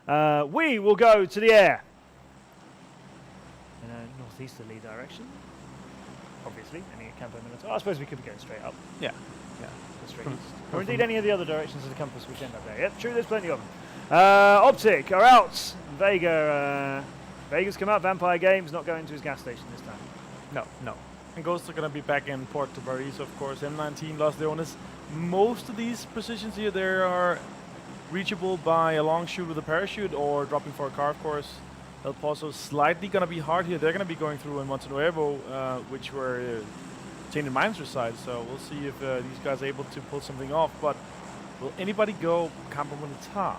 We will go to the air in a northeasterly direction. Obviously, any campo militar. I suppose we could be going straight up. Yeah. Straight east. Or indeed any of the other directions of the compass which end up there. Yep, true, there's plenty of them. Optic are out. Vega's come out. Vampire Games not going to his gas station this time. No. And Ghosts are going to be back in Port to Paris, of course. M19 Los Leones. Most of these positions here, they are reachable by a long shoot with a parachute or dropping for a car, of course. El Pozo slightly going to be hard here. They're going to be going through in Monte Nuevo, which were Tainted Mines side. So we'll see if these guys are able to pull something off. But will anybody go Campo Militar?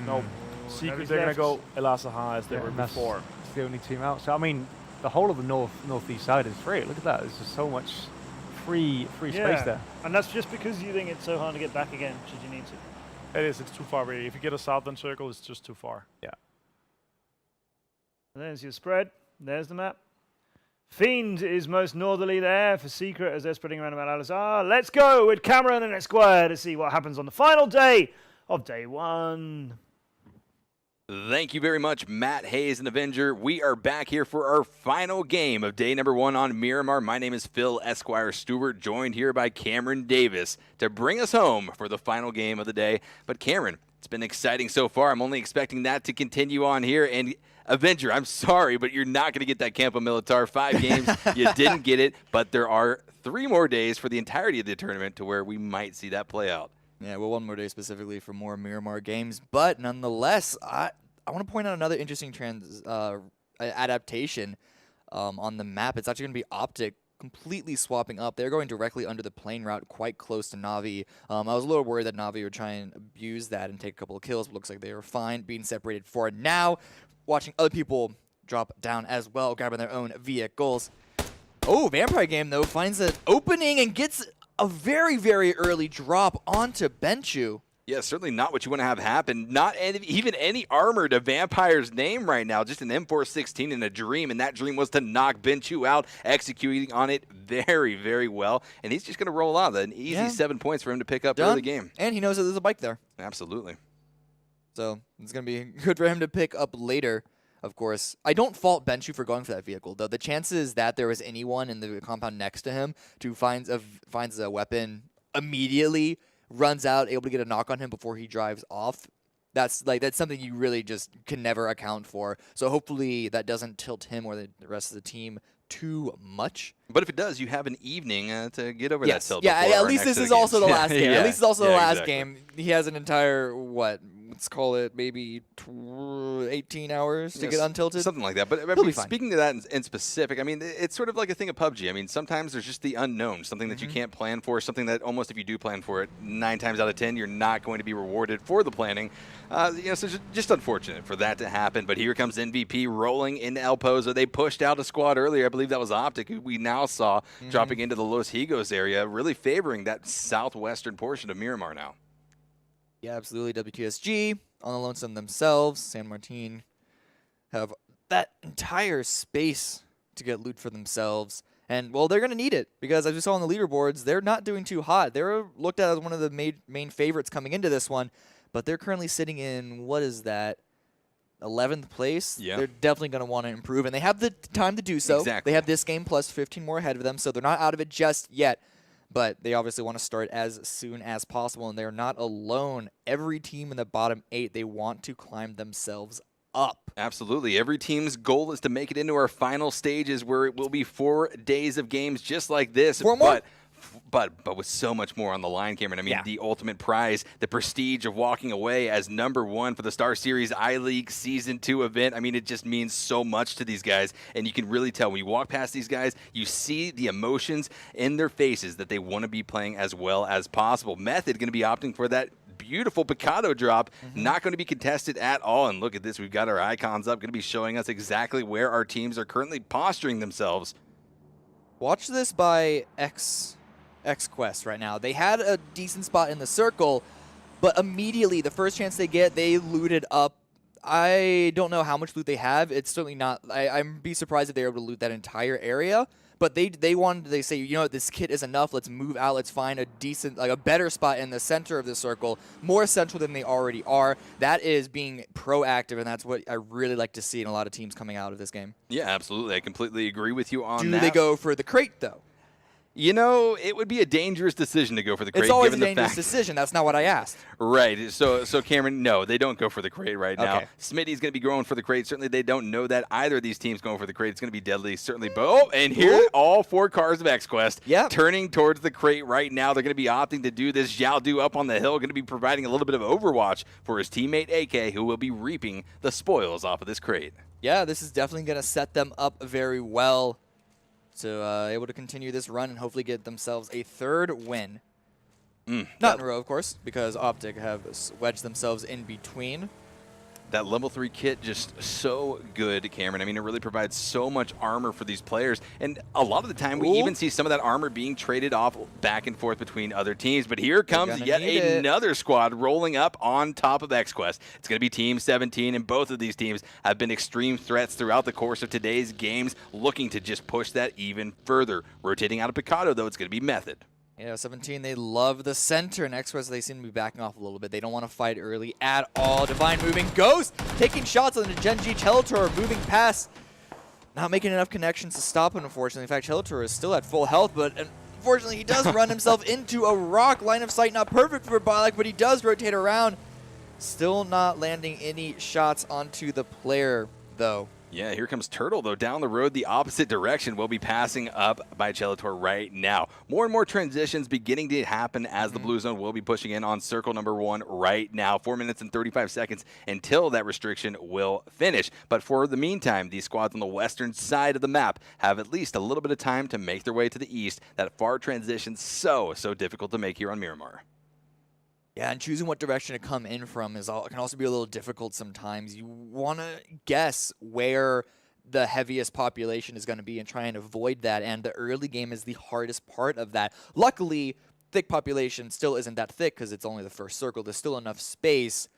No. Secret, they're going to go El Azaha as they were before. It's the only team out. So, I mean, the whole of the northeast side is free. Look at that. There's just so much free space there. And that's just because you think it's so hard to get back again, should you need to. It is. It's too far away. If you get a southern circle, it's just too far. Yeah. And there's your spread. There's the map. Fiend is most northerly there for Secret as they're spreading around about Alizar. Let's go with Cameron and Esquire to see what happens on the final day of day one. Thank you very much, Matt Hayes and Avenger. We are back here for our final game of day number one on Miramar. My name is Phil Esquire Stewart, joined here by Cameron Davis to bring us home for the final game of the day. But Cameron, it's been exciting so far. I'm only expecting that to continue on here. And Avenger, I'm sorry, but you're not going to get that Campo Militar. 5 games, you didn't get it. But there are 3 more days for the entirety of the tournament to where we might see that play out. Yeah, well, 1 more day specifically for more Miramar games. But nonetheless, I want to point out another interesting adaptation on the map. It's actually going to be Optic completely swapping up. They're going directly under the plane route, quite close to Na'Vi. I was a little worried that Na'Vi would try and abuse that and take a couple of kills, but looks like they were fine, being separated for now. Watching other people drop down as well, grabbing their own vehicles. Oh, Vampire Game, though, finds an opening and gets a very, very early drop onto Benchu. Yeah, certainly not what you want to have happen. Not even any armor to Vampire's name right now. Just an M416 and a dream, and that dream was to knock Benchu out, executing on it very, very well. And he's just going to roll out. An easy 7 points for him to pick up early game. And he knows that there's a bike there. Absolutely. So it's going to be good for him to pick up later, of course. I don't fault Benchu for going for that vehicle, though. The chances that there was anyone in the compound next to him who finds a weapon immediately, runs out, able to get a knock on him before he drives off, that's something you really just can never account for. So hopefully that doesn't tilt him or the rest of the team too much. But if it does, you have an evening to get over that tilt. Yeah, at least this is also the last game. At least it's also the last game. He has an entire, let's call it maybe 18 hours to get untilted. Something like that. But speaking to that in specific, I mean, it's sort of like a thing of PUBG. I mean, sometimes there's just the unknown, something that you can't plan for, something that almost if you do plan for it, 9 times out of 10, you're not going to be rewarded for the planning. So just unfortunate for that to happen. But here comes MVP rolling into El Pozo. They pushed out a squad earlier. I believe that was Optic, who we now saw dropping into the Los Higos area, really favoring that southwestern portion of Miramar now. Yeah, absolutely. WTSG on the lonesome themselves. San Martin have that entire space to get loot for themselves. And, well, they're going to need it because, as we saw on the leaderboards, they're not doing too hot. They're looked at as one of the main favorites coming into this one, but they're currently sitting in, 11th place. Yeah. They're definitely going to want to improve, and they have the time to do so. Exactly. They have this game plus 15 more ahead of them, so they're not out of it just yet. But they obviously want to start as soon as possible, and they're not alone. Every team in the bottom 8, they want to climb themselves up. Absolutely. Every team's goal is to make it into our final stages where it will be 4 days of games just like this. 4 more? But with so much more on the line, Cameron. I mean, the ultimate prize, the prestige of walking away as #1 for the StarSeries I-League Season 2 event. I mean, it just means so much to these guys, and you can really tell when you walk past these guys, you see the emotions in their faces that they want to be playing as well as possible. Method going to be opting for that beautiful Picado drop, not going to be contested at all. And look at this, we've got our icons up, going to be showing us exactly where our teams are currently posturing themselves. Watch this by X-Quest right now. They had a decent spot in the circle, but immediately, the first chance they get, they looted up. I don't know how much loot they have. It's certainly not. I'd be surprised if they were able to loot that entire area, But they say, you know what, this kit is enough. Let's move out. Let's find a decent, like a better spot in the center of the circle, more central than they already are. That is being proactive, and that's what I really like to see in a lot of teams coming out of this game. Yeah, absolutely. I completely agree with you on Do that. they go for the crate, though? You know, it would be a dangerous decision to go for the crate. It's always a given the dangerous fact decision. That's not what I asked. Right. So Cameron, no, they don't go for the crate right now. Okay. Smitty's going to be going for the crate. Certainly they don't know that either of these teams going for the crate. It's going to be deadly. Certainly. Oh, and here, all 4 cars of XQuest turning towards the crate right now. They're going to be opting to do this. Xiaodu up on the hill, going to be providing a little bit of overwatch for his teammate AK, who will be reaping the spoils off of this crate. Yeah, this is definitely going to set them up very well. So able to continue this run and hopefully get themselves a 3rd win. Not in a row, of course, because Optic have wedged themselves in between. That level 3 kit just so good, Cameron. I mean, it really provides so much armor for these players. And a lot of the time, we even see some of that armor being traded off back and forth between other teams. But here comes yet another squad rolling up on top of XQuest. It's going to be Team 17, and both of these teams have been extreme threats throughout the course of today's games, looking to just push that even further. Rotating out of Picado, though, it's going to be Method. Yeah, 17, they love the center, and XQuest, they seem to be backing off a little bit. They don't want to fight early at all. Divine moving. Ghost taking shots on the Genji. Chelator moving past. Not making enough connections to stop him, unfortunately. In fact, Chelator is still at full health, but unfortunately, he does run himself into a rock. Line of sight not perfect for Biolek, but he does rotate around. Still not landing any shots onto the player, though. Yeah, here comes Turtle, though, down the road the opposite direction. Will be passing up by Chelator right now. More and more transitions beginning to happen as the Blue Zone will be pushing in on circle number 1 right now. 4 minutes and 35 seconds until that restriction will finish. But for the meantime, these squads on the western side of the map have at least a little bit of time to make their way to the east. That far transition so difficult to make here on Miramar. Yeah, and choosing what direction to come in from can also be a little difficult sometimes. You want to guess where the heaviest population is going to be and try and avoid that, and the early game is the hardest part of that. Luckily, thick population still isn't that thick because it's only the first circle. There's still enough space,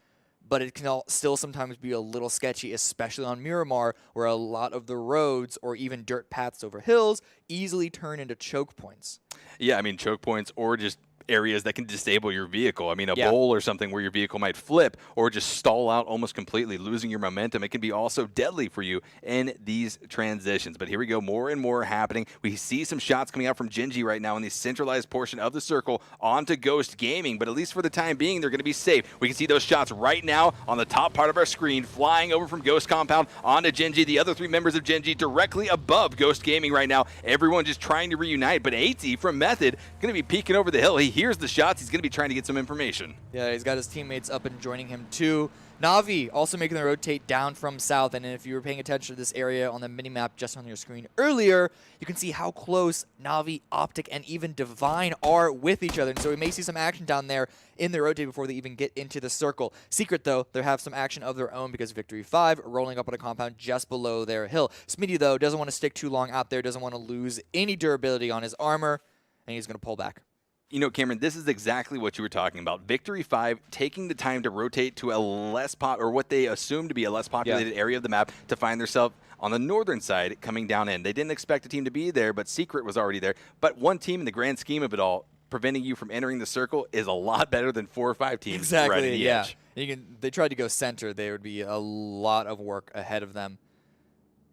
but it can still sometimes be a little sketchy, especially on Miramar, where a lot of the roads or even dirt paths over hills easily turn into choke points. Yeah, I mean, choke points or just areas that can disable your vehicle. I mean, a bowl or something where your vehicle might flip or just stall out almost completely, losing your momentum. It can be also deadly for you in these transitions. But here we go, more and more happening. We see some shots coming out from Genji right now in the centralized portion of the circle onto Ghost Gaming, but at least for the time being, they're going to be safe. We can see those shots right now on the top part of our screen, flying over from Ghost Compound onto Genji. The other 3 members of Genji directly above Ghost Gaming right now. Everyone just trying to reunite, but AT from Method going to be peeking over the hill. He hears the shots. He's going to be trying to get some information. Yeah, he's got his teammates up and joining him too. Na'Vi also making the rotate down from south, and if you were paying attention to this area on the minimap just on your screen earlier, you can see how close Na'Vi, Optic, and even Divine are with each other. And so we may see some action down there in the rotate before they even get into the circle. Secret, though, they have some action of their own because Victory 5 rolling up on a compound just below their hill. Smitty, though, doesn't want to stick too long out there, doesn't want to lose any durability on his armor, and he's going to pull back. You know, Cameron, this is exactly what you were talking about. Victory 5 taking the time to rotate to a less or what they assume to be a less populated area of the map to find themselves on the northern side coming down in. They didn't expect a team to be there, but Secret was already there. But one team in the grand scheme of it all, preventing you from entering the circle is a lot better than 4 or 5 teams right in the edge. They tried to go center. There would be a lot of work ahead of them.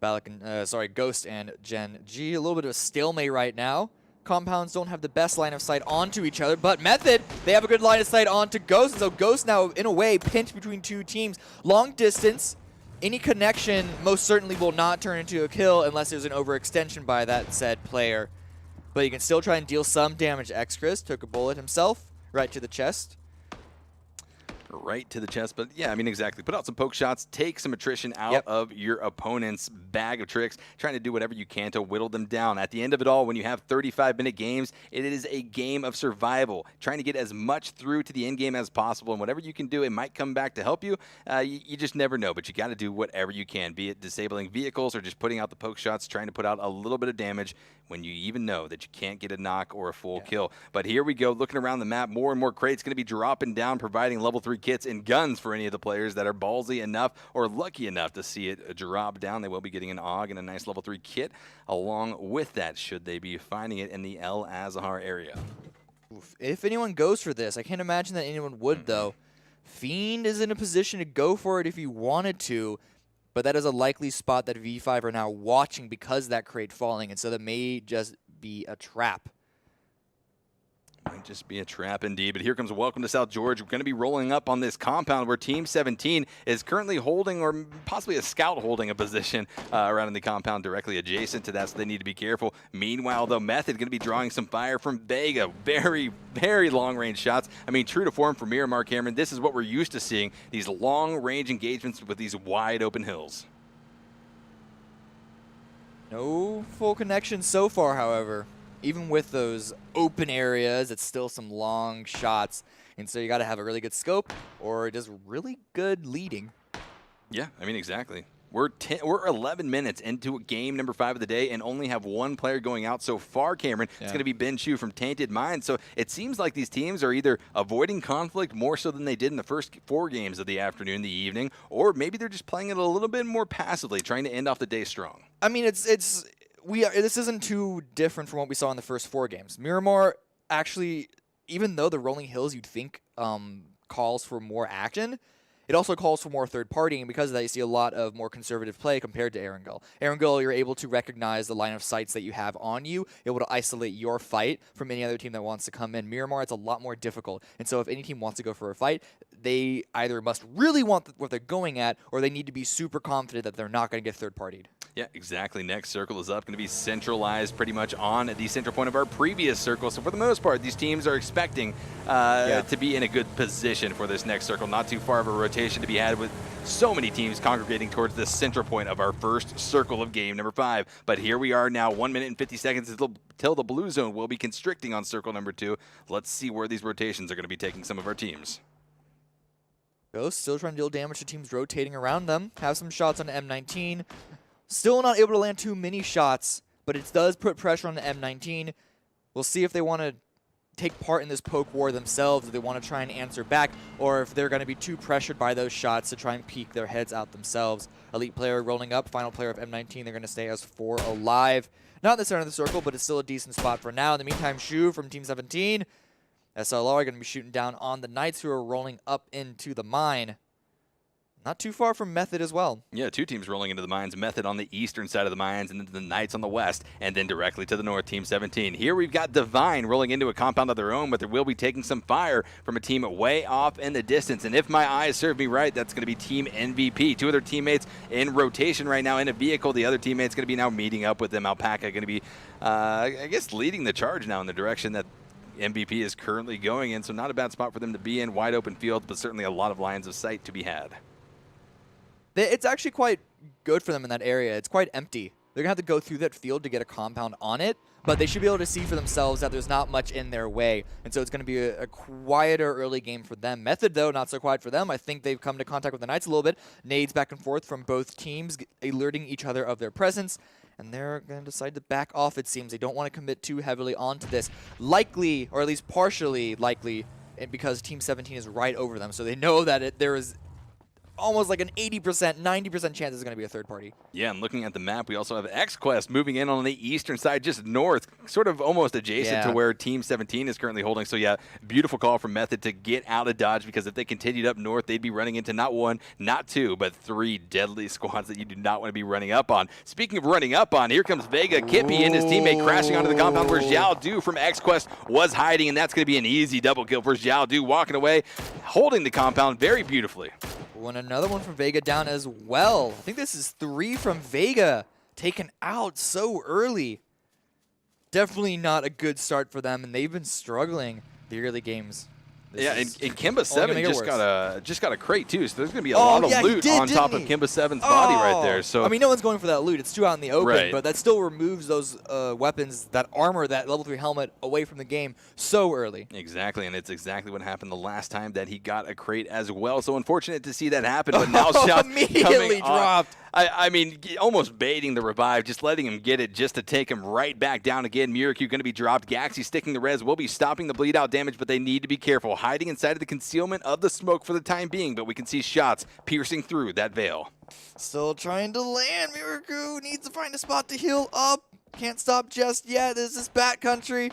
Ghost and Gen G, a little bit of a stalemate right now. Compounds don't have the best line of sight onto each other, but Method, they have a good line of sight onto Ghost. So Ghost now, in a way, pinched between 2 teams. Long distance, any connection most certainly will not turn into a kill unless there's an overextension by that said player. But he can still try and deal some damage. XChris took a bullet himself, right to the chest. Right to the chest, but yeah, I mean, exactly. Put out some poke shots, take some attrition out of your opponent's bag of tricks, trying to do whatever you can to whittle them down. At the end of it all, when you have 35-minute games, it is a game of survival, trying to get as much through to the end game as possible, and whatever you can do, it might come back to help you. You just never know, but you got to do whatever you can, be it disabling vehicles or just putting out the poke shots, trying to put out a little bit of damage when you even know that you can't get a knock or a full kill. But here we go, looking around the map, more and more crates going to be dropping down, providing level 3 kits and guns for any of the players that are ballsy enough or lucky enough to see it drop down. They will be getting an AUG and a nice level 3 kit along with that, should they be finding it in the El Azahar area. Oof. If anyone goes for this, I can't imagine that anyone would, though. Fiend is in a position to go for it if he wanted to, but that is a likely spot that V5 are now watching because of that crate falling, and so that may just be a trap. Might just be a trap indeed, but here comes Welcome to South George. We're going to be rolling up on this compound where Team 17 is currently holding, or possibly a scout holding, a position around in the compound directly adjacent to that, so they need to be careful. Meanwhile, though, Method going to be drawing some fire from Vega. Very, very long-range shots. I mean, true to form for Miramar, Cameron, this is what we're used to seeing, these long-range engagements with these wide-open hills. No full connection so far, however. Even with those open areas, it's still some long shots. And so you got to have a really good scope or just really good leading. Yeah, I mean, exactly. We're 11 minutes into game number 5 of the day and only have one player going out so far, Cameron. Yeah. It's going to be Ben Chu from Tainted Minds. So it seems like these teams are either avoiding conflict more so than they did in the first 4 games of the afternoon, the evening, or maybe they're just playing it a little bit more passively, trying to end off the day strong. I mean, this isn't too different from what we saw in the first 4 games. Miramar actually, even though the rolling hills you'd think calls for more action, it also calls for more third party, and because of that, you see a lot of more conservative play compared to Erangel. Erangel, you're able to recognize the line of sights that you have on you, able to isolate your fight from any other team that wants to come in. Miramar, it's a lot more difficult, and so if any team wants to go for a fight, they either must really want what they're going at, or they need to be super confident that they're not going to get third partied. Yeah, exactly. Next circle is up, going to be centralized pretty much on the center point of our previous circle. So for the most part, these teams are expecting to be in a good position for this next circle. Not too far of a rotation to be had with so many teams congregating towards the center point of our first circle of game number 5. But here we are now, 1 minute and 50 seconds until the blue zone will be constricting on circle number 2. Let's see where these rotations are going to be taking some of our teams. Ghost still trying to deal damage to teams rotating around them. Have some shots on the M19. Still not able to land too many shots, but it does put pressure on the M19. We'll see if they want to take part in this poke war themselves, if they want to try and answer back, or if they're going to be too pressured by those shots to try and peek their heads out themselves. Elite player rolling up, final player of M19, they're going to stay as 4 alive. Not in the center of the circle, but it's still a decent spot for now. In the meantime, Shu from Team 17, SLR are going to be shooting down on the Knights, who are rolling up into the mine. Not too far from Method as well. Yeah, 2 teams rolling into the mines. Method on the eastern side of the mines, and then the Knights on the west, and then directly to the north, Team 17. Here we've got Divine rolling into a compound of their own, but they will be taking some fire from a team way off in the distance. And if my eyes serve me right, that's going to be Team MVP. 2 of their teammates in rotation right now in a vehicle. The other teammate's going to be now meeting up with them. Alpaca going to be, I guess, leading the charge now in the direction that MVP is currently going in. So not a bad spot for them to be in. Wide open field, but certainly a lot of lines of sight to be had. It's actually quite good for them in that area. It's quite empty. They're going to have to go through that field to get a compound on it, but they should be able to see for themselves that there's not much in their way. And so it's going to be a quieter early game for them. Method, though, not so quiet for them. I think they've come to contact with the Knights a little bit. Nades back and forth from both teams, alerting each other of their presence. And they're going to decide to back off, it seems. They don't want to commit too heavily onto this. Likely, or at least partially likely, because Team 17 is right over them. So they know that there is almost like an 80%, 90% chance it's going to be a third party. Yeah, and looking at the map, we also have X-Quest moving in on the eastern side, just north, sort of almost adjacent to where Team 17 is currently holding. So yeah, beautiful call from Method to get out of Dodge, because if they continued up north, they'd be running into not 1, not 2, but 3 deadly squads that you do not want to be running up on. Speaking of running up on, here comes Vega, Kippy and his teammate crashing onto the compound where Xiao Du from X-Quest was hiding, and that's going to be an easy double kill for Xiao Du, walking away, holding the compound very beautifully. And another one from Vega down as well. I think this is 3 from Vega, taken out so early. Definitely not a good start for them, and they've been struggling the early games. Yeah, and Kimba 7 just got a crate too, so there's going to be a lot of loot on top of Kimba 7's body right there. So I mean, no one's going for that loot. It's too out in the open, but that still removes those weapons, that armor, that level 3 helmet away from the game so early. Exactly, and it's exactly what happened the last time that he got a crate as well. So unfortunate to see that happen, but now shots immediately dropped. I mean, almost baiting the revive, just letting him get it just to take him right back down again. Miracle going to be dropped. Gaxi sticking the res will be stopping the bleed out damage, but they need to be careful. Hiding inside of the concealment of the smoke for the time being, but we can see shots piercing through that veil. Still trying to land. Miracle needs to find a spot to heal up. Can't stop just yet. This is Bat Country.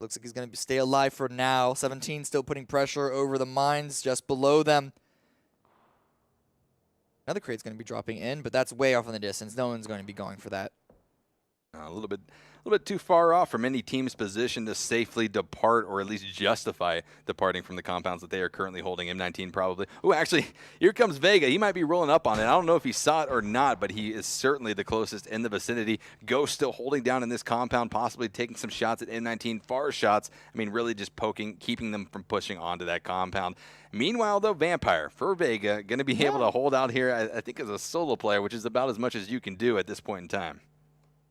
Looks like he's going to stay alive for now. 17 still putting pressure over the mines just below them. Another crate's going to be dropping in, but that's way off in the distance. No one's going to be going for that. A little bit too far off from any team's position to safely depart, or at least justify departing from the compounds that they are currently holding. M19 probably. Oh, actually, here comes Vega. He might be rolling up on it. I don't know if he saw it or not, but he is certainly the closest in the vicinity. Ghost still holding down in this compound, possibly taking some shots at M19. Far shots. I mean, really just poking, keeping them from pushing onto that compound. Meanwhile, though, Vampire for Vega going to be able to hold out here, I think, as a solo player, which is about as much as you can do at this point in time.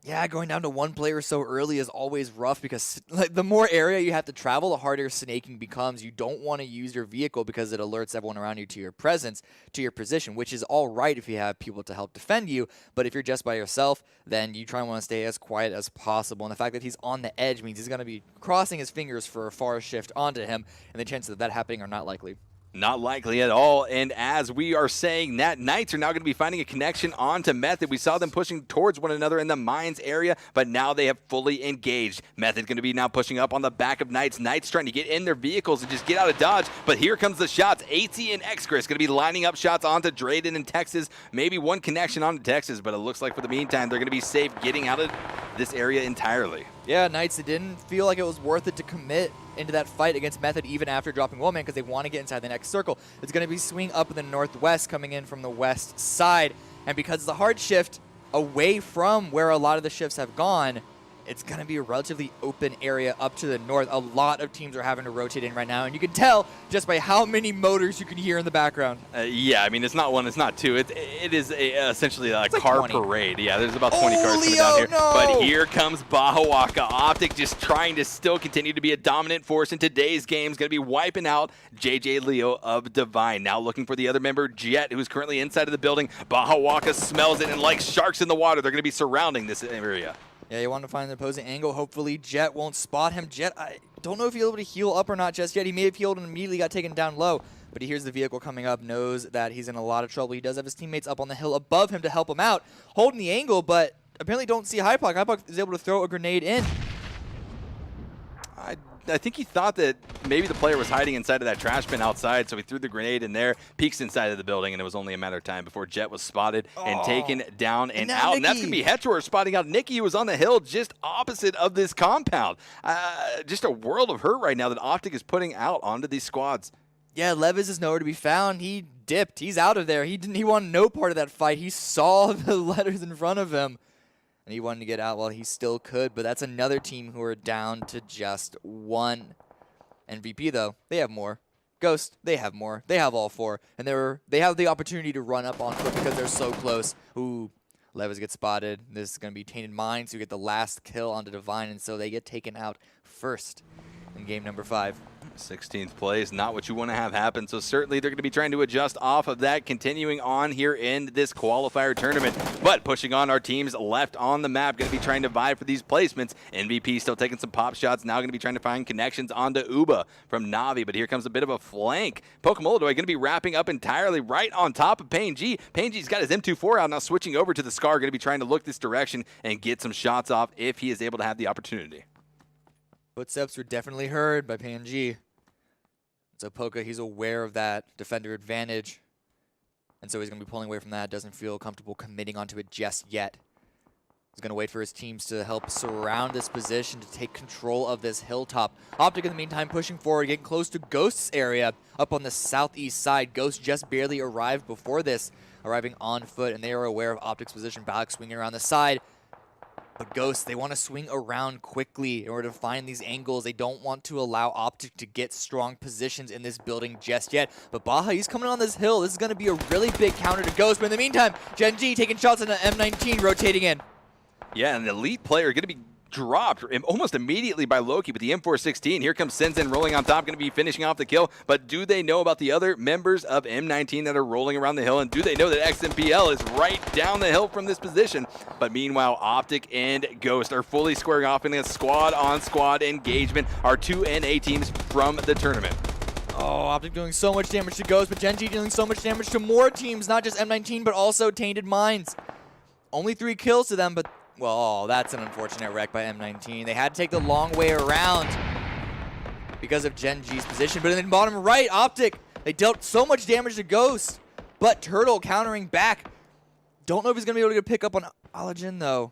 Yeah, going down to one player so early is always rough because like, the more area you have to travel, the harder snaking becomes. You don't want to use your vehicle because it alerts everyone around you to your presence, to your position, which is all right if you have people to help defend you. But if you're just by yourself, then you try and want to stay as quiet as possible. And the fact that he's on the edge means he's going to be crossing his fingers for a far shift onto him, and the chances of that happening are not likely. Not likely at all, and as we are saying that, Knights are now going to be finding a connection onto Method. We saw them pushing towards one another in the mines area, but now they have fully engaged. Method going to be now pushing up on the back of Knights. Knights trying to get in their vehicles and just get out of dodge, but here comes the shots. AT and Xgris going to be lining up shots onto Drayden and Texas. Maybe one connection onto Texas, but it looks like for the meantime, they're going to be safe getting out of this area entirely. Yeah, Knights, it didn't feel like it was worth it to commit into that fight against Method even after dropping Woman because they want to get inside the next circle. It's going to be swing up in the northwest coming in from the west side. And because it's a hard shift away from where a lot of the shifts have gone, it's going to be a relatively open area up to the north. A lot of teams are having to rotate in right now, and you can tell just by how many motors you can hear in the background. Yeah, I mean, it's not one, it's not two. It is essentially a car 20. parade. Yeah, there's about 20 cars coming Leo, down here. no! But here comes Bahawaka. Optic just trying to still continue to be a dominant force in today's game. Is going to be wiping out JJ Leo of Divine. Now looking for the other member, Jet, who's currently inside of the building. Bahawaka smells it, and like sharks in the water, they're going to be surrounding this area. Yeah, you want to find the opposing angle. Hopefully Jet won't spot him. Jet, I don't know if he's able to heal up or not just yet. He may have healed and immediately got taken down low, but he hears the vehicle coming up, knows that he's in a lot of trouble. He does have his teammates up on the hill above him to help him out, holding the angle, but apparently don't see Hypoc. Hypoc is able to throw a grenade in. I think he thought that maybe the player was hiding inside of that trash bin outside, so he threw the grenade in there, peeks inside of the building, and it was only a matter of time before Jet was spotted and taken down and out. And that's going to be Hetor spotting out Nikki, who was on the hill just opposite of this compound. Just a world of hurt right now that Optic is putting out onto these squads. Yeah, Levis is nowhere to be found. He dipped. He's out of there. He wanted no part of that fight. He saw the letters in front of him, and he wanted to get out while he still could, but that's another team who are down to just one. MVP, though, they have more. Ghost, they have more. They have all four, and they have the opportunity to run up on foot because they're so close. Ooh, Levis gets spotted. This is going to be Tainted Minds who get the last kill onto Divine, and so they get taken out first in game number 5. 16th place, not what you want to have happen, so certainly they're going to be trying to adjust off of that, continuing on here in this qualifier tournament, but pushing on our teams left on the map, going to be trying to vie for these placements. MVP still taking some pop shots, now going to be trying to find connections onto Uba from Navi, but here comes a bit of a flank. Pokemolodoy going to be wrapping up entirely right on top of Payne G. Payne G's got his M24 out, now switching over to the Scar, going to be trying to look this direction and get some shots off if he is able to have the opportunity. Footsteps were definitely heard by PNG. So Poka, he's aware of that defender advantage. And so he's going to be pulling away from that. Doesn't feel comfortable committing onto it just yet. He's going to wait for his teams to help surround this position to take control of this hilltop. Optic, in the meantime, pushing forward, getting close to Ghost's area up on the southeast side. Ghost just barely arrived before this, arriving on foot, and they are aware of Optic's position. Balak swinging around the side. But Ghost, they want to swing around quickly in order to find these angles. They don't want to allow Optic to get strong positions in this building just yet. But Baja, he's coming on this hill. This is going to be a really big counter to Ghost. But in the meantime, Gen G taking shots on the M19, rotating in. Yeah, and the elite player going to be dropped almost immediately by Loki with the M416. Here comes Senzen rolling on top, going to be finishing off the kill. But do they know about the other members of M19 that are rolling around the hill? And do they know that XMPL is right down the hill from this position? But meanwhile, Optic and Ghost are fully squaring off in a squad-on-squad engagement. Our two NA teams from the tournament. Oh, Optic doing so much damage to Ghost, but Gen G dealing so much damage to more teams, not just M19, but also Tainted Minds. Only 3 kills to them, but, well, that's an unfortunate wreck by M19. They had to take the long way around because of Gen G's position. But in the bottom right, Optic, they dealt so much damage to Ghost, but Turtle countering back. Don't know if he's going to be able to pick up on Alogen, though.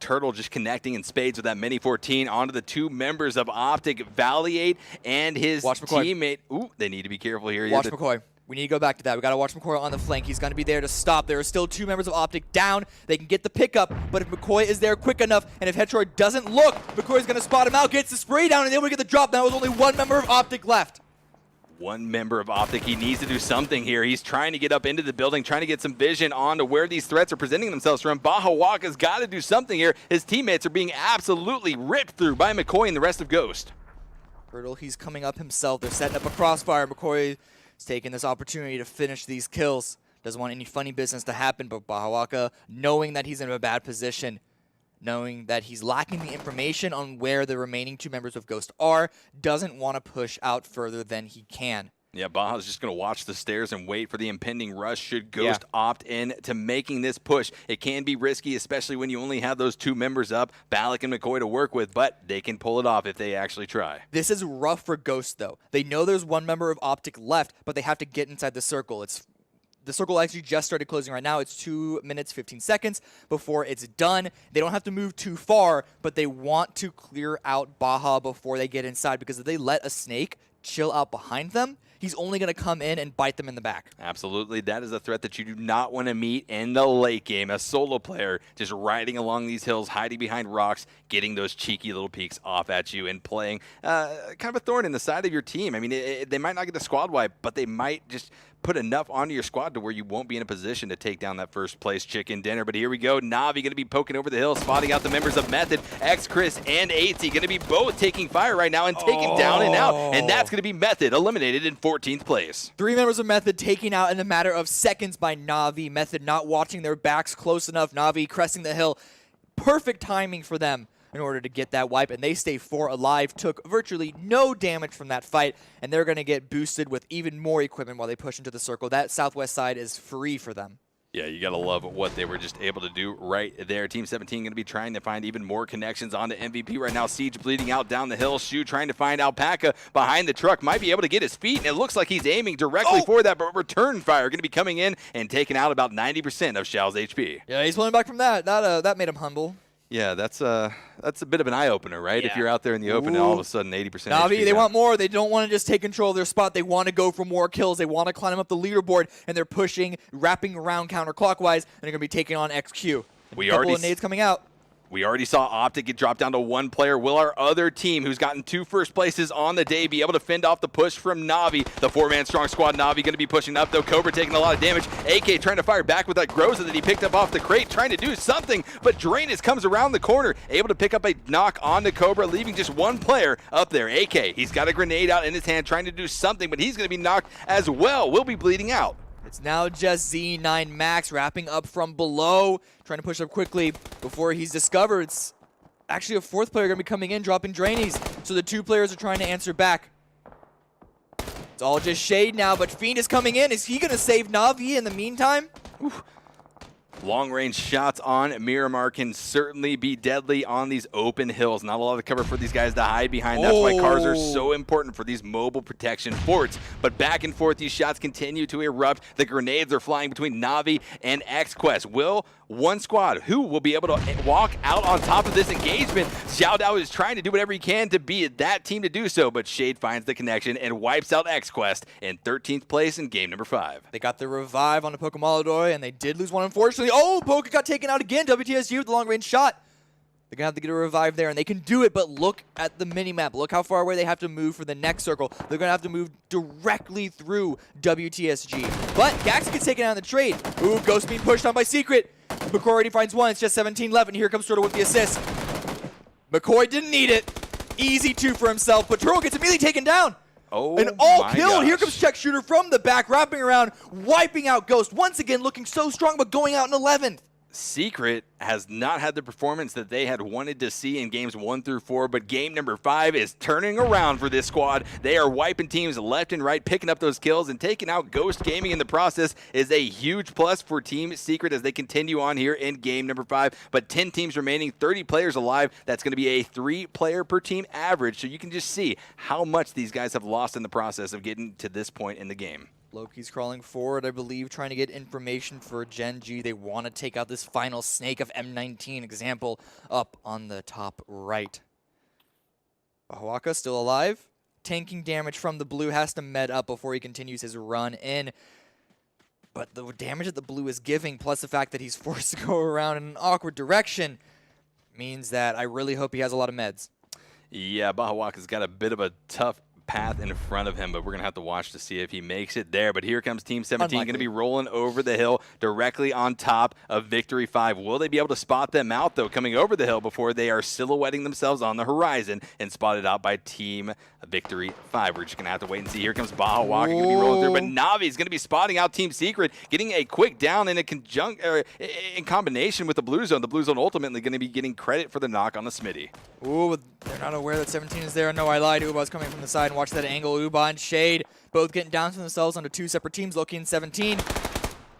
Turtle just connecting in spades with that Mini 14 onto the 2 members of Optic, Valiate and his teammate. Ooh, they need to be careful here. Watch McCoy. We need to go back to that. We got to watch McCoy on the flank. He's going to be there to stop. There are still 2 members of Optic down. They can get the pickup, but if McCoy is there quick enough, and if Hetroid doesn't look, McCoy's going to spot him out, gets the spray down, and able to get the drop. Now there's only 1 member of Optic left. 1 member of Optic. He needs to do something here. He's trying to get up into the building, trying to get some vision on to where these threats are presenting themselves from. Bahawaka's got to do something here. His teammates are being absolutely ripped through by McCoy and the rest of Ghost. Turtle, he's coming up himself. They're setting up a crossfire. McCoy is taking this opportunity to finish these kills. Doesn't want any funny business to happen, but Bahawaka, knowing that he's in a bad position, knowing that he's lacking the information on where the remaining 2 members of Ghost are, doesn't want to push out further than he can. Yeah, Baja's just going to watch the stairs and wait for the impending rush should Ghost opt in to making this push. It can be risky, especially when you only have those 2 members up, Balak and McCoy, to work with, but they can pull it off if they actually try. This is rough for Ghost, though. They know there's 1 member of Optic left, but they have to get inside the circle. The circle actually just started closing right now. It's 2 minutes, 15 seconds before it's done. They don't have to move too far, but they want to clear out Baja before they get inside, because if they let a snake chill out behind them, he's only going to come in and bite them in the back. Absolutely. That is a threat that you do not want to meet in the late game. A solo player just riding along these hills, hiding behind rocks, getting those cheeky little peeks off at you and playing kind of a thorn in the side of your team. I mean, they might not get the squad wipe, but they might just put enough onto your squad to where you won't be in a position to take down that first place chicken dinner. But here we go. Navi going to be poking over the hill, spotting out the members of Method. X, Chris, and AT going to be both taking fire right now and taking down and out. And that's going to be Method eliminated in 14th place. 3 members of Method taken out in a matter of seconds by Navi. Method not watching their backs close enough. Navi cresting the hill. Perfect timing for them in order to get that wipe, and they stay 4 alive, took virtually no damage from that fight, and they're going to get boosted with even more equipment while they push into the circle. That southwest side is free for them. Yeah, you got to love what they were just able to do right there. Team 17 going to be trying to find even more connections onto MVP right now. Siege bleeding out down the hill. Shu trying to find Alpaca behind the truck. Might be able to get his feet, and it looks like he's aiming directly for that, but return fire going to be coming in and taking out about 90% of Xiao's HP. Yeah, he's pulling back from that. That made him humble. Yeah, that's a bit of an eye-opener, right? Yeah. If you're out there in the open and all of a sudden 80% Navi, HP they want more. They don't want to just take control of their spot. They want to go for more kills. They want to climb up the leaderboard, and they're pushing, wrapping around counterclockwise, and they're going to be taking on XQ. A couple of nades coming out. We already saw Optic get dropped down to 1 player. Will our other team, who's gotten 2 first places on the day, be able to fend off the push from Navi? The 4-man strong squad, Navi going to be pushing up, though. Cobra taking a lot of damage. AK trying to fire back with that Groza that he picked up off the crate, trying to do something, but Drainus comes around the corner, able to pick up a knock onto Cobra, leaving just 1 player up there. AK, he's got a grenade out in his hand, trying to do something, but he's going to be knocked as well. Will be bleeding out. It's now just Z9 Max wrapping up from below, trying to push up quickly before he's discovered. It's actually a 4th player going to be coming in, dropping Drainies. So the 2 players are trying to answer back. It's all just shade now, but Fiend is coming in. Is he going to save Navi in the meantime? Oof. Long-range shots on Miramar can certainly be deadly on these open hills. Not a lot of cover for these guys to hide behind. That's why cars are so important for these mobile protection forts. But back and forth, these shots continue to erupt. The grenades are flying between Navi and XQuest. Will 1 squad, who will be able to walk out on top of this engagement? Xiao Dao is trying to do whatever he can to be that team to do so, but Shade finds the connection and wipes out XQuest in 13th place in game number 5. They got the revive on the Pokemon, and they did lose one, unfortunately. Oh, Poke got taken out again. WTSG with the long-range shot. They're going to have to get a revive there, and they can do it, but look at the minimap. Look how far away they have to move for the next circle. They're going to have to move directly through WTSG. But Gax gets taken out in the trade. Ooh, Ghost being pushed on by Secret. McCoy already finds 1. It's just 17 left, and here comes Turtle with the assist. McCoy didn't need it. Easy 2 for himself, but Turtle gets immediately taken down. Oh, An all my kill. Here gosh. comes Check Shooter from the back, wrapping around, wiping out Ghost. Once again, looking so strong, but going out in 11th. Secret has not had the performance that they had wanted to see in games 1 through 4, but game number 5 is turning around for this squad. They are wiping teams left and right, picking up those kills, and taking out Ghost Gaming in the process is a huge plus for Team Secret as they continue on here in game number 5. But 10 teams remaining, 30 players alive. That's going to be a 3-player per team average, so you can just see how much these guys have lost in the process of getting to this point in the game. Loki's crawling forward, I believe, trying to get information for Gen G. They want to take out this final snake of M19 example up on the top right. Bahawaka still alive. Tanking damage from the blue, has to med up before he continues his run in. But the damage that the blue is giving, plus the fact that he's forced to go around in an awkward direction, means that I really hope he has a lot of meds. Yeah, Bahawaka's got a bit of a tough path in front of him, but we're going to have to watch to see if he makes it there. But here comes Team 17, going to be rolling over the hill directly on top of Victory 5. Will they be able to spot them out, though, coming over the hill before they are silhouetting themselves on the horizon and spotted out by Team Victory 5? We're just going to have to wait and see. Here comes Bahawaka, going to be rolling through, but Navi's going to be spotting out Team Secret, getting a quick down in in combination with the Blue Zone. The Blue Zone ultimately going to be getting credit for the knock on the Smitty. Ooh, they're not aware that 17 is there. No, I lied. Uba's coming from the side, and watch that angle. Uba and Shade both getting down to themselves onto 2 separate teams. Loki and 17.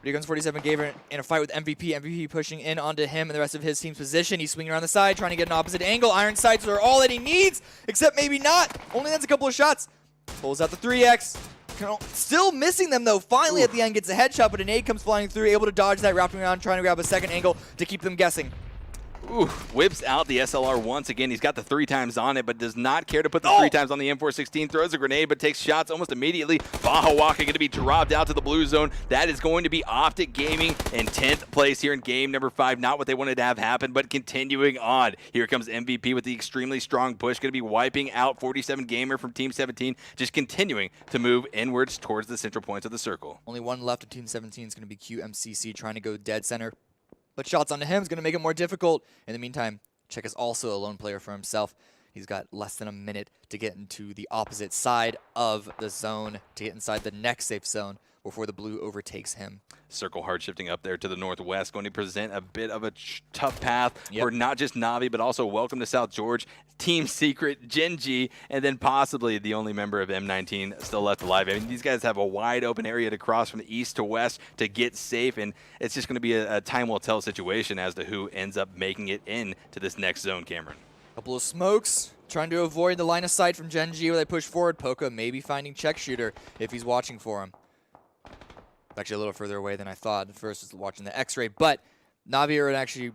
Here comes 47 Gaver in a fight with MVP. MVP pushing in onto him and the rest of his team's position. He's swinging around the side, trying to get an opposite angle. Iron sights are all that he needs, except maybe not. Only lands a couple of shots. Pulls out the 3X. Still missing them, though. Finally, at the end, gets a headshot, but an nade comes flying through, able to dodge that, wrapping around, trying to grab a second angle to keep them guessing. Ooh, whips out the SLR once again. He's got the 3 times on it, but does not care to put the 3 times on the M416. Throws a grenade, but takes shots almost immediately. Bahawaka going to be dropped out to the blue zone. That is going to be Optic Gaming in 10th place here in game number 5. Not what they wanted to have happen, but continuing on. Here comes MVP with the extremely strong push. Going to be wiping out 47 Gamer from Team 17. Just continuing to move inwards towards the central points of the circle. Only one left of Team 17 is going to be QMCC trying to go dead center. But shots onto him is going to make it more difficult. In the meantime, Czech is also a lone player for himself. He's got less than a minute to get into the opposite side of the zone, to get inside the next safe zone before the blue overtakes him. Circle hard shifting up there to the northwest, going to present a bit of a tough path for not just Navi, but also Welcome to South George, Team Secret, Gen G, and then possibly the only member of M19 still left alive. I mean, these guys have a wide open area to cross from the east to west to get safe, and it's just going to be a time will tell situation as to who ends up making it into this next zone, Cameron. Couple of smokes, trying to avoid the line of sight from Gen G where they push forward. Poka maybe finding Check Shooter if he's watching for him. Actually a little further away than I thought. First was watching the X-ray, but Navi are in actually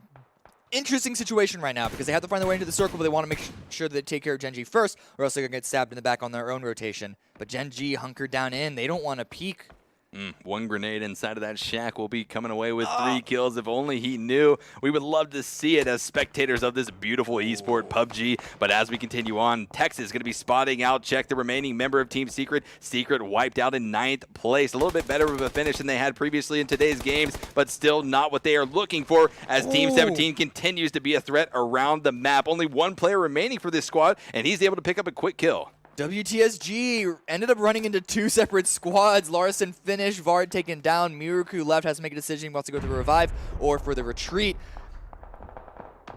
interesting situation right now because they have to find their way into the circle, but they want to make sure that they take care of Gen G first, or else they're going to get stabbed in the back on their own rotation. But Gen G hunkered down in. They don't want to peek. One grenade inside of that shack will be coming away with 3 kills. If only he knew. We would love to see it as spectators of this beautiful esport PUBG. But as we continue on, Texas is going to be spotting out Check, the remaining member of Team Secret. Secret wiped out in 9th place. A little bit better of a finish than they had previously in today's games, but still not what they are looking for as Team 17 continues to be a threat around the map. Only 1 player remaining for this squad, and he's able to pick up a quick kill. WTSG ended up running into 2 separate squads. Larson finished, Vard taken down. Miruku left, has to make a decision. He wants to go to the revive or for the retreat.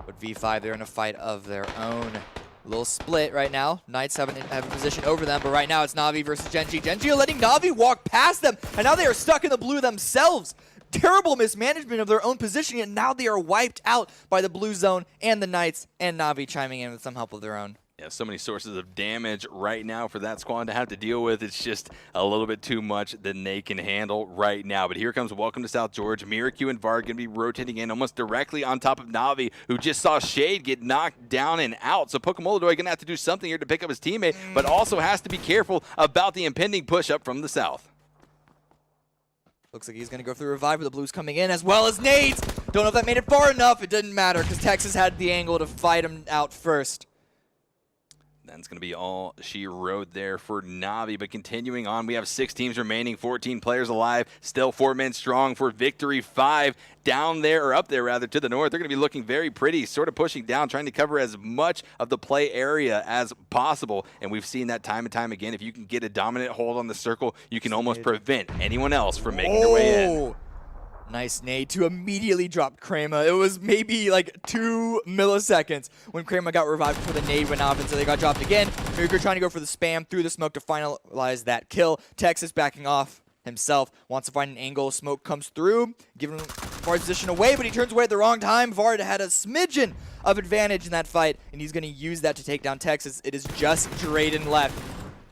But V5, they're in a fight of their own. A little split right now. Knights have a position over them, but right now it's Navi versus Gen G. Gen G are letting Navi walk past them, and now they are stuck in the blue themselves. Terrible mismanagement of their own positioning, and now they are wiped out by the blue zone and the Knights, and Navi chiming in with some help of their own. Yeah, so many sources of damage right now for that squad to have to deal with. It's just a little bit too much than they can handle right now. But here comes Welcome to South George. Miracu and Var going to be rotating in almost directly on top of Navi, who just saw Shade get knocked down and out. So Pokemolodoy going to have to do something here to pick up his teammate, but also has to be careful about the impending push up from the south. Looks like he's going to go for the revive with the blues coming in as well as nades. Don't know if that made it far enough. It didn't matter because Texas had the angle to fight him out first. That's going to be all she wrote there for Navi. But continuing on, we have 6 teams remaining, 14 players alive, still 4 men strong for Victory 5. Down there, or up there rather, to the north, they're going to be looking very pretty, sort of pushing down, trying to cover as much of the play area as possible. And we've seen that time and time again. If you can get a dominant hold on the circle, you can almost prevent anyone else from making their way in. Nice nade to immediately drop Kramer. It was maybe like 2 milliseconds when Kramer got revived before the nade went off, and so they got dropped again. Mirko trying to go for the spam through the smoke to finalize that kill. Texas backing off himself, wants to find an angle. Smoke comes through, giving Vard's position away, but he turns away at the wrong time. Vard had a smidgen of advantage in that fight, and he's going to use that to take down Texas. It is just Drayden left.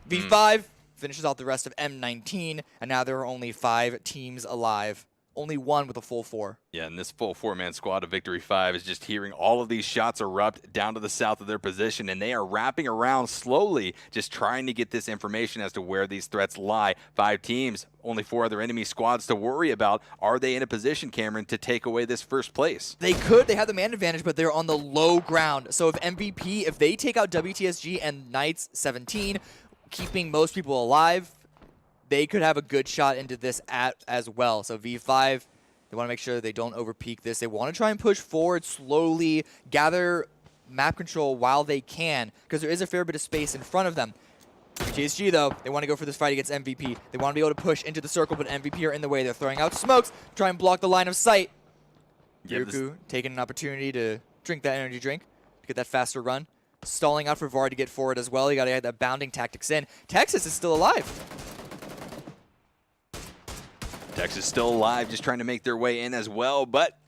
V5 finishes off the rest of M19, and now there are only 5 teams alive. Only 1 with a full 4. Yeah, and this full 4-man squad of Victory 5 is just hearing all of these shots erupt down to the south of their position, and they are wrapping around slowly, just trying to get this information as to where these threats lie. 5 teams, only 4 other enemy squads to worry about. Are they in a position, Cameron, to take away this first place? They could. They have the man advantage, but they're on the low ground. So if MVP, if they take out WTSG and Knights 17, keeping most people alive, they could have a good shot into this as well. So V5, they want to make sure they don't overpeak this. They want to try and push forward slowly, gather map control while they can, because there is a fair bit of space in front of them. TSG, though, they want to go for this fight against MVP. They want to be able to push into the circle, but MVP are in the way. They're throwing out smokes to try and block the line of sight. Yuku taking an opportunity to drink that energy drink to get that faster run. Stalling out for Vard to get forward as well. You got to add that bounding tactics in. Texas is still alive. Texas still alive, just trying to make their way in as well, but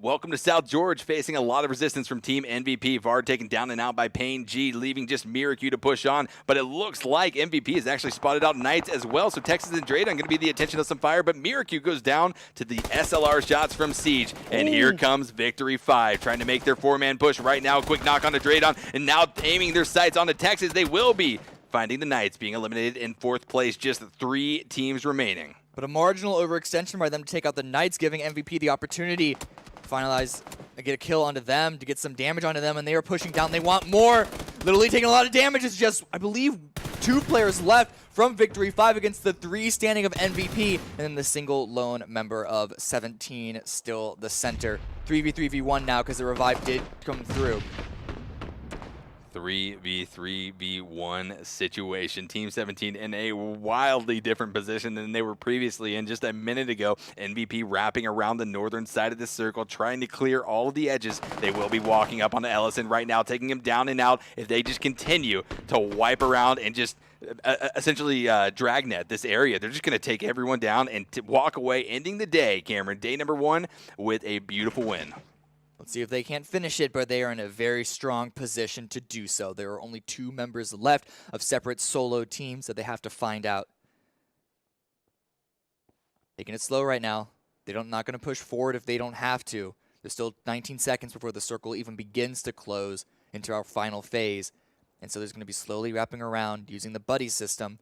welcome to South George, facing a lot of resistance from Team MVP. Vard taken down and out by Payne G, leaving just Miracu to push on, but it looks like MVP has actually spotted out Knights as well, so Texas and Drayden are going to be the attention of some fire, but Miracu goes down to the SLR shots from Siege, and here comes Victory 5, trying to make their 4-man push right now. Quick knock on to Drayden, and now aiming their sights onto Texas. They will be finding the Knights, being eliminated in 4th place, just 3 teams remaining. But a marginal overextension by them to take out the Knights, giving MVP the opportunity to finalize, get a kill onto them, to get some damage onto them, and they are pushing down. They want more. Literally taking a lot of damage. It's just, I believe, 2 players left from Victory 5 against the 3 standing of MVP, and then the single lone member of 17 still the center. 3v3v1 now because the revive did come through. 3v3v1 situation. Team 17 in a wildly different position than they were previously in just a minute ago. MVP wrapping around the northern side of the circle, trying to clear all of the edges. They will be walking up onto Ellison right now, taking him down and out. If they just continue to wipe around and just essentially dragnet this area, they're just going to take everyone down and walk away, ending the day, Cameron, day number 1, with a beautiful win. Let's see if they can't finish it, but they are in a very strong position to do so. There are only 2 members left of separate solo teams that they have to find out. Taking it slow right now. They're not going to push forward if they don't have to. There's still 19 seconds before the circle even begins to close into our final phase. And so there's going to be slowly wrapping around using the buddy system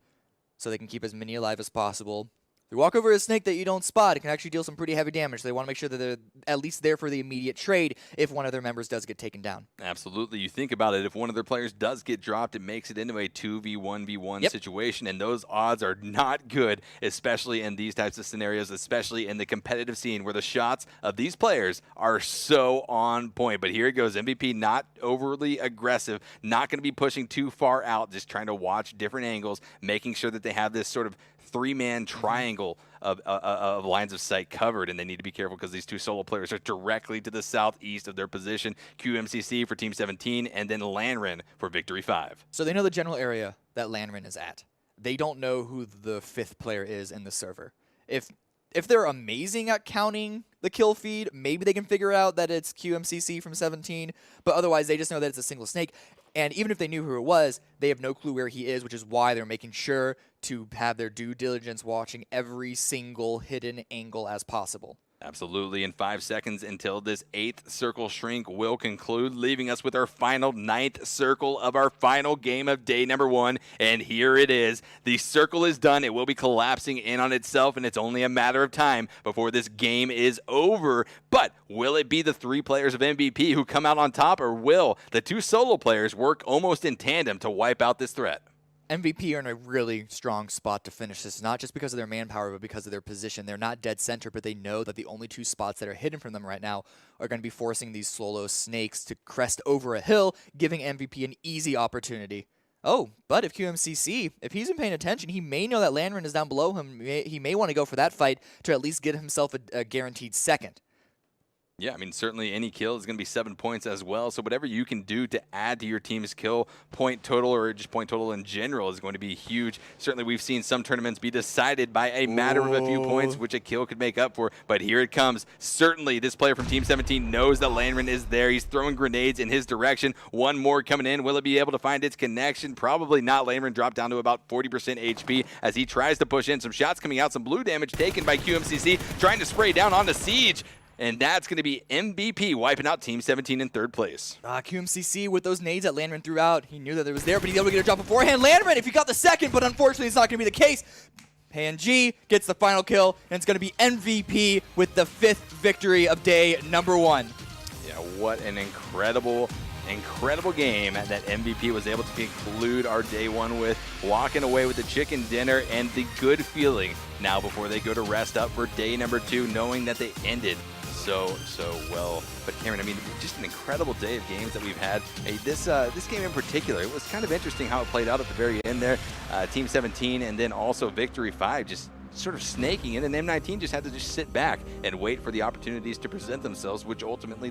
so they can keep as many alive as possible. If you walk over a snake that you don't spot, it can actually deal some pretty heavy damage. So they want to make sure that they're at least there for the immediate trade if one of their members does get taken down. Absolutely. You think about it, if one of their players does get dropped, it makes it into a 2v1v1 situation, and those odds are not good, especially in these types of scenarios, especially in the competitive scene where the shots of these players are so on point. But here it goes. MVP not overly aggressive, not going to be pushing too far out, just trying to watch different angles, making sure that they have this sort of 3-man triangle of lines of sight covered, and they need to be careful because these 2 solo players are directly to the southeast of their position. QMCC for Team 17, and then Lanren for Victory 5. So they know the general area that Lanren is at. They don't know who the 5th player is in the server. If they're amazing at counting the kill feed, maybe they can figure out that it's QMCC from 17, but otherwise they just know that it's a single snake. And even if they knew who it was, they have no clue where he is, which is why they're making sure to have their due diligence watching every single hidden angle as possible. Absolutely. In 5 seconds until this 8th circle shrink will conclude, leaving us with our final 9th circle of our final game of day number 1. And here it is. The circle is done. It will be collapsing in on itself, and it's only a matter of time before this game is over. But will it be the 3 players of MVP who come out on top, or will the 2 solo players work almost in tandem to wipe out this threat? MVP are in a really strong spot to finish this, not just because of their manpower, but because of their position. They're not dead center, but they know that the only 2 spots that are hidden from them right now are going to be forcing these solo snakes to crest over a hill, giving MVP an easy opportunity. Oh, but if QMCC, if he's been paying attention, he may know that Landrin is down below him. He may want to go for that fight to at least get himself a guaranteed second. Yeah, I mean, certainly any kill is going to be 7 points as well. So whatever you can do to add to your team's kill point total, or just point total in general, is going to be huge. Certainly we've seen some tournaments be decided by a matter of a few points, which a kill could make up for. But here it comes. Certainly this player from Team 17 knows that Landrin is there. He's throwing grenades in his direction. One more coming in. Will it be able to find its connection? Probably not. Landrin dropped down to about 40% HP as he tries to push in. Some shots coming out. Some blue damage taken by QMCC, trying to spray down onto Siege. And that's going to be MVP wiping out Team 17 in 3rd place. QMCC with those nades that Landrin threw out. He knew that it was there, but he's able to get a drop beforehand. Landrin, if he got the second, but unfortunately it's not going to be the case. PNG gets the final kill, and it's going to be MVP with the 5th victory of day number 1. Yeah, what an incredible game that MVP was able to conclude our day 1 with, walking away with the chicken dinner and the good feeling now before they go to rest up for day number 2, knowing that they ended so well. But Cameron, I mean, just an incredible day of games that we've had. Hey, this game in particular, it was kind of interesting how it played out at the very end there. Team 17 and then also Victory 5 just sort of snaking in, and M19 just had to just sit back and wait for the opportunities to present themselves, which ultimately